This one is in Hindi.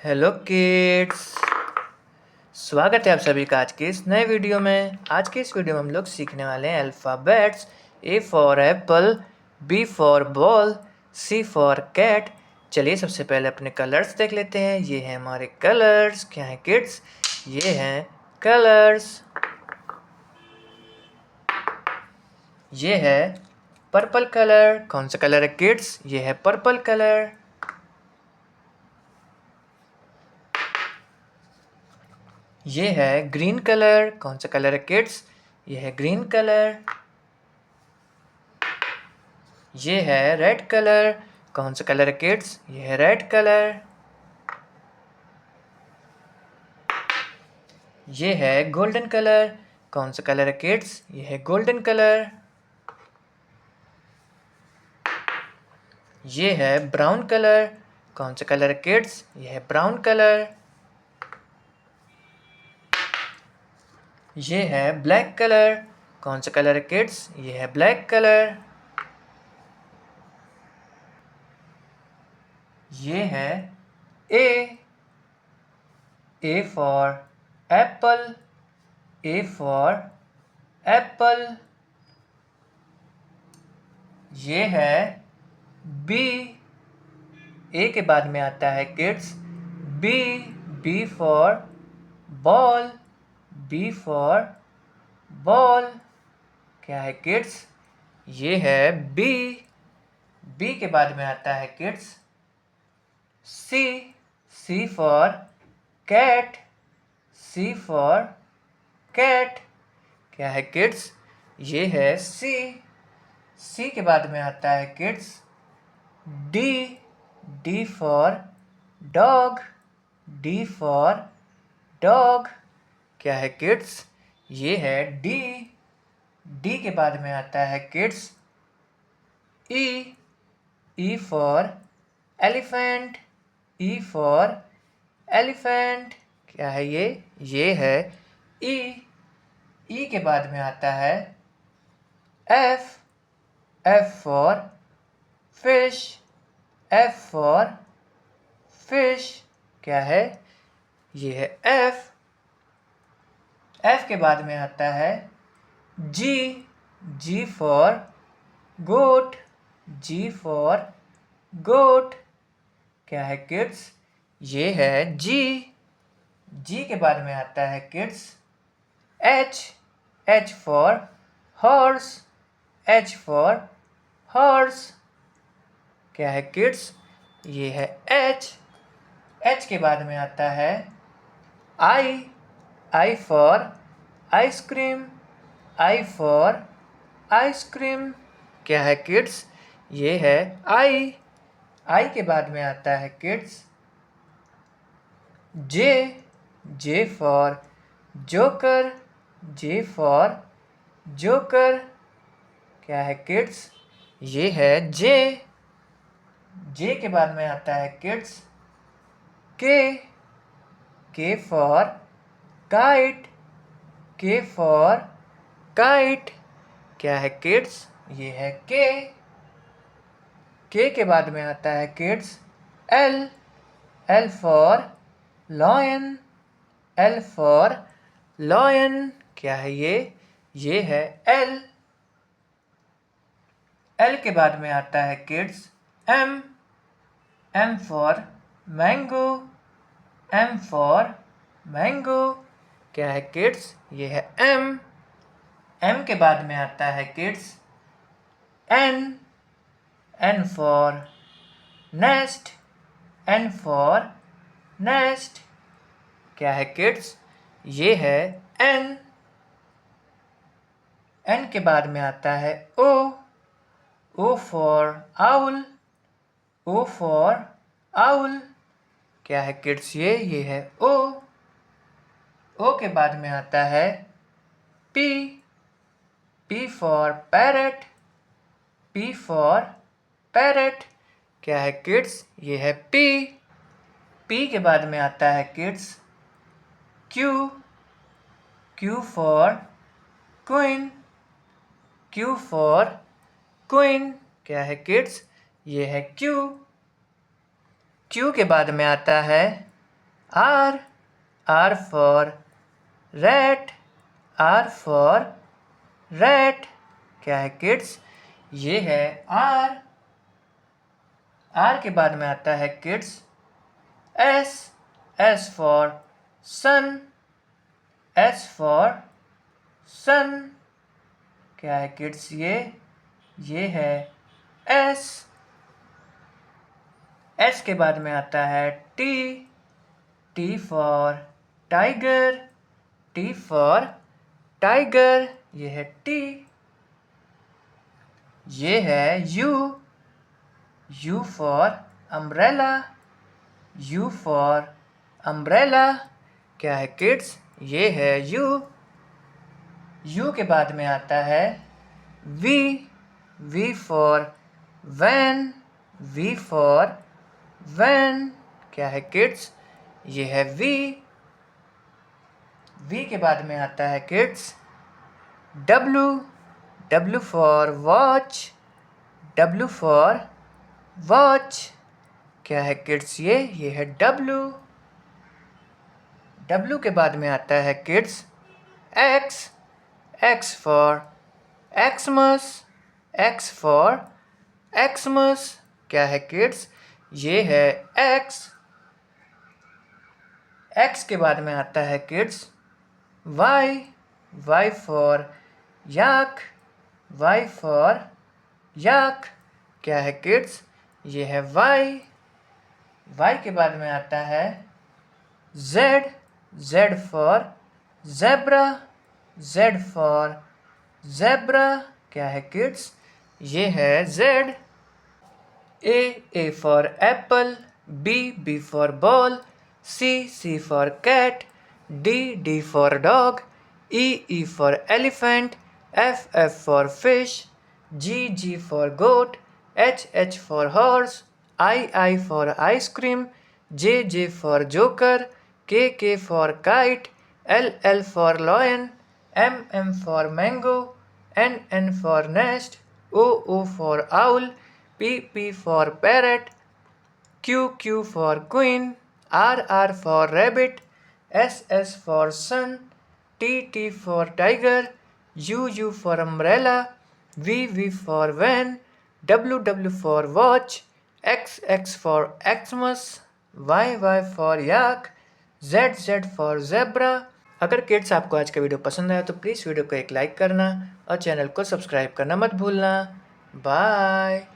Hello kids. स्वागत है आप सभी का आज के इस नए वीडियो में। आज के इस वीडियो में हम लोग सीखने वाले हैं alphabets. A for apple, B for ball, C for cat. चलिए सबसे पहले अपने कलर्स देख लेते हैं। ये हैं हमारे कलर्स। क्या हैं किड्स? ये हैं कलर्स। ये है पर्पल कलर। कौन सा कलर है किड्स? ये है पर्पल कलर। ये है ग्रीन कलर। कौन सा कलर है किड्स? ये है ग्रीन कलर। ये है रेड कलर। कौन सा कलर है किड्स? ये है रेड कलर। ये है गोल्डन कलर। कौन सा कलर है किड्स? ये है गोल्डन कलर। ये है ब्राउन कलर। कौन सा कलर है किड्स? ये है ब्राउन कलर। ये है ब्लैक कलर। कौन सा कलर है किड्स? ये है ब्लैक कलर। ये है A. A for apple. A for apple. ये है बी। ए के बाद में आता है kids B. B for ball. B for ball. क्या है किड्स? ये है बी। बी के बाद में आता है kids C. C for cat. C for cat. क्या है किड्स? ये है सी। सी के बाद में आता है kids D. D for dog. D for dog. क्या है किड्स? ये है डी। डी के बाद में आता है kids E. E for elephant. E for elephant. क्या है ये? ये है ई। ई के बाद में आता है F. F for fish. F for fish. क्या है? ये है एफ। एफ के बाद में आता है जी। जी फॉर गोट। जी फॉर गोट। क्या है किड्स? ये है जी। जी के बाद में आता है kids H. H for horse. H for horse. क्या है किड्स? ये है एच। एच के बाद में आता है I. I for ice cream. I for ice cream. क्या है किड्स? ये है आई। आई के बाद में आता है kids J. J for joker. J for joker. क्या है किड्स? ये है जे। जे के बाद में आता है किड्स के। के फॉर काइट। के फॉर काइट। क्या है किड्स? ये है के। के बाद में आता है kids L. L for lion. L for lion. क्या है ये? ये है एल। एल के बाद में आता है kids M. M for mango. M for mango. क्या है किड्स? ये है एम। एम के बाद में आता है kids N. N for nest. N for nest. क्या है किड्स? ये है एन। एन के बाद में आता है O. O for owl. O for owl. क्या है किड्स? ये है ओ। ओ के बाद में आता है P. P for parrot. P for parrot. क्या है किड्स? ये है पी। पी के बाद में आता है kids Q. Q for queen. Q for queen. क्या है किड्स? ये है क्यू। क्यू के बाद में आता है R. R for rat. R for rat. क्या है किड्स? ये है R. R के बाद में आता है kids S. S for sun. S for sun. क्या है किड्स? ये है S. S के बाद में आता है T. T for tiger. T for tiger. ये है T. ये है U. U for umbrella. U for umbrella. क्या है किड्स? ये है U. U के बाद में आता है V. V for van. V for van. क्या है किड्स? ये है V. V के बाद में आता है kids W. W for watch. W for watch. क्या है किड्स? ये है W. W के बाद में आता है kids X. X for Xmas. X for Xmas. क्या है किड्स? ये है X. X के बाद में आता है kids Y. Y for yak. Y for yak. क्या है किड्स? ये है Y. Y के बाद में आता है Z. Z for zebra. Z for zebra. क्या है किड्स? ये है Z. A for apple. B for ball. C for cat. D for dog. E for elephant. F for fish. G for goat. H for horse. I for ice cream. J for joker. K for kite. L for lion. M for mango. N for nest. O for owl. P for parrot. Q for queen. R for rabbit. S for sun. T for tiger. U for umbrella. V for van. W for watch. X for Xmas. Y for yak. Z for zebra. अगर किड्स आपको आज का वीडियो पसंद आया तो प्लीज़ वीडियो को एक लाइक करना और चैनल को सब्सक्राइब करना मत भूलना। बाय।